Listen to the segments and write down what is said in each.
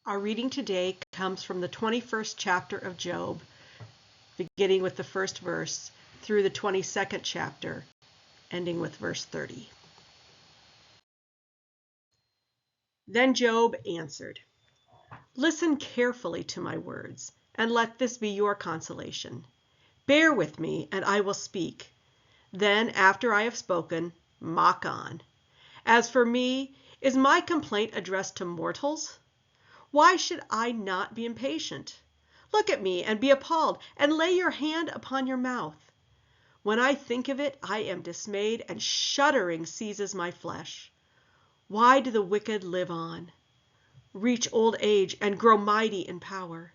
Our reading today comes from the 21st chapter of Job, beginning with the first verse, through the 22nd chapter, ending with verse 30. Then Job answered, "Listen carefully to my words, and let this be your consolation. Bear with me, and I will speak. Then, after I have spoken, mock on. As for me, is my complaint addressed to mortals? Why should I not be impatient? Look at me and be appalled, and lay your hand upon your mouth. When I think of it, I am dismayed, and shuddering seizes my flesh. Why do the wicked live on, reach old age, and grow mighty in power?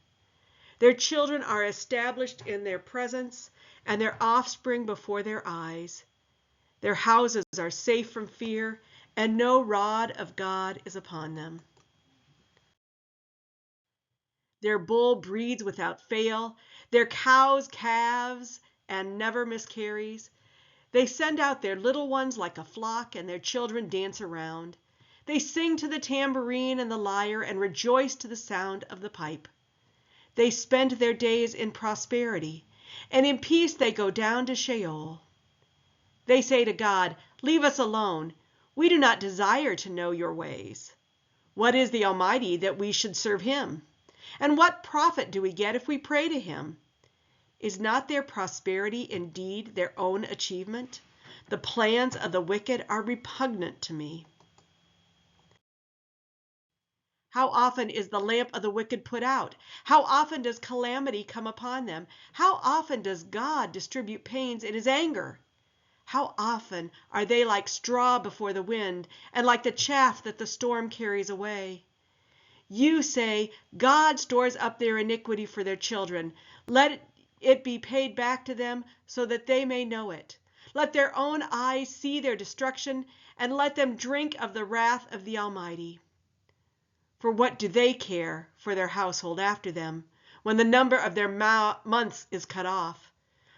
Their children are established in their presence, and their offspring before their eyes. Their houses are safe from fear, and no rod of God is upon them. Their bull breeds without fail, their cows calves and never miscarries. They send out their little ones like a flock, and their children dance around. They sing to the tambourine and the lyre, and rejoice to the sound of the pipe. They spend their days in prosperity, and in peace they go down to Sheol. They say to God, 'Leave us alone. We do not desire to know your ways.' What is the Almighty that we should serve him? And what profit do we get if we pray to him? Is not their prosperity indeed their own achievement? The plans of the wicked are repugnant to me. How often is the lamp of the wicked put out? How often does calamity come upon them? How often does God distribute pains in his anger? How often are they like straw before the wind, and like the chaff that the storm carries away? You say, 'God stores up their iniquity for their children. Let it be paid back to them, so that they may know it. Let their own eyes see their destruction, and let them drink of the wrath of the Almighty.' For what do they care for their household after them, when the number of their months is cut off?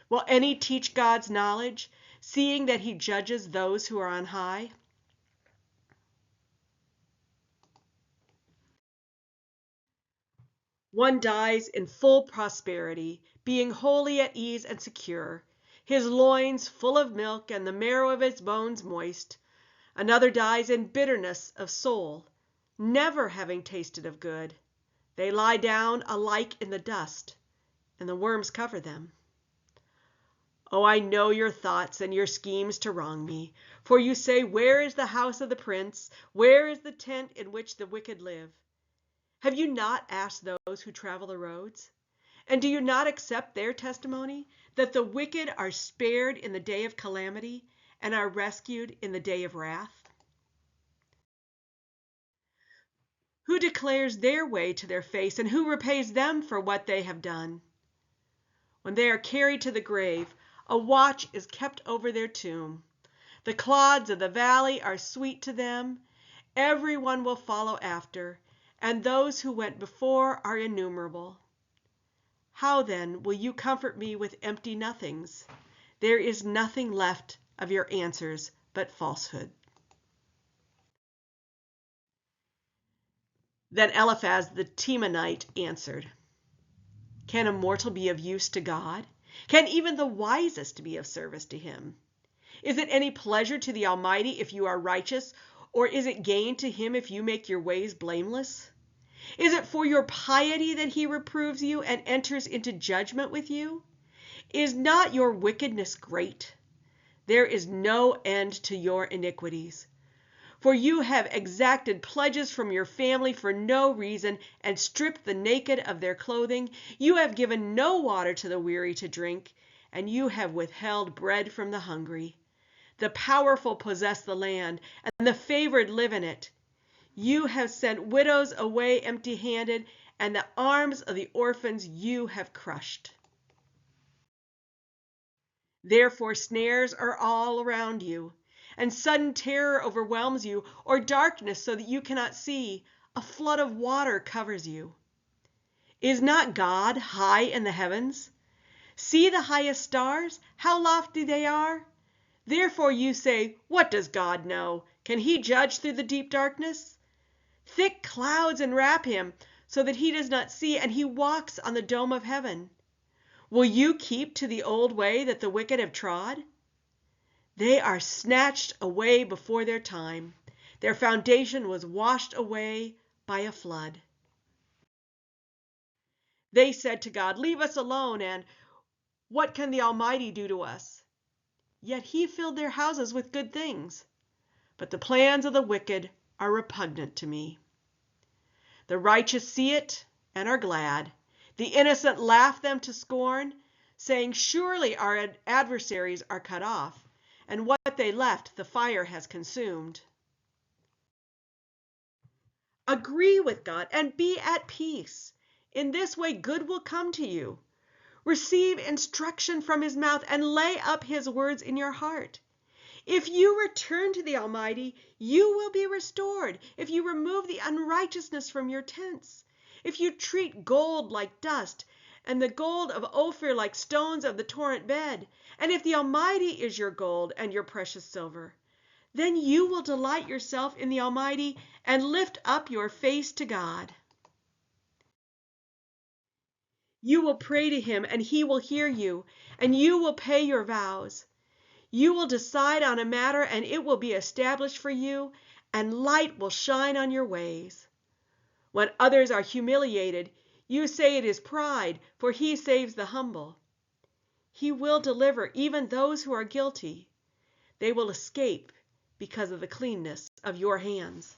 Will any teach God's knowledge, seeing that he judges those who are on high? One dies in full prosperity, being wholly at ease and secure, his loins full of milk and the marrow of his bones moist. Another dies in bitterness of soul, never having tasted of good. They lie down alike in the dust, and the worms cover them. Oh, I know your thoughts and your schemes to wrong me, for you say, 'Where is the house of the prince? Where is the tent in which the wicked live?' Have you not asked those who travel the roads? And do you not accept their testimony, that the wicked are spared in the day of calamity, and are rescued in the day of wrath? Who declares their way to their face, and who repays them for what they have done? When they are carried to the grave, a watch is kept over their tomb. The clods of the valley are sweet to them. Every one will follow after, and those who went before are innumerable. How then will you comfort me with empty nothings? There is nothing left of your answers but falsehood." Then Eliphaz the Temanite answered, "Can a mortal be of use to God? Can even the wisest be of service to him? Is it any pleasure to the Almighty if you are righteous, or is it gain to him if you make your ways blameless? Is it for your piety that he reproves you and enters into judgment with you? Is not your wickedness great? There is no end to your iniquities. For you have exacted pledges from your family for no reason, and stripped the naked of their clothing. You have given no water to the weary to drink, and you have withheld bread from the hungry. The powerful possess the land, and the favored live in it. You have sent widows away empty-handed, and the arms of the orphans you have crushed. Therefore snares are all around you, and sudden terror overwhelms you, or darkness so that you cannot see. A flood of water covers you. Is not God high in the heavens? See the highest stars, how lofty they are. Therefore you say, 'What does God know? Can he judge through the deep darkness?' Thick clouds enwrap him, so that he does not see, and he walks on the dome of heaven. Will you keep to the old way that the wicked have trod? They are snatched away before their time. Their foundation was washed away by a flood. They said to God, "Leave us alone, and what can the Almighty do to us?" Yet he filled their houses with good things. But the plans of the wicked are repugnant to me. The righteous see it and are glad. The innocent laugh them to scorn, saying, "Surely our adversaries are cut off, and what they left the fire has consumed." Agree with God and be at peace. In this way good will come to you. Receive instruction from his mouth and lay up his words in your heart. If you return to the Almighty, you will be restored. If you remove the unrighteousness from your tents, if you treat gold like dust, and the gold of Ophir like stones of the torrent bed, and if the Almighty is your gold and your precious silver, then you will delight yourself in the Almighty and lift up your face to God. You will pray to him, and he will hear you, and you will pay your vows. You will decide on a matter, and it will be established for you, and light will shine on your ways. When others are humiliated, you say it is pride, for he saves the humble. He will deliver even those who are guilty. They will escape because of the cleanness of your hands.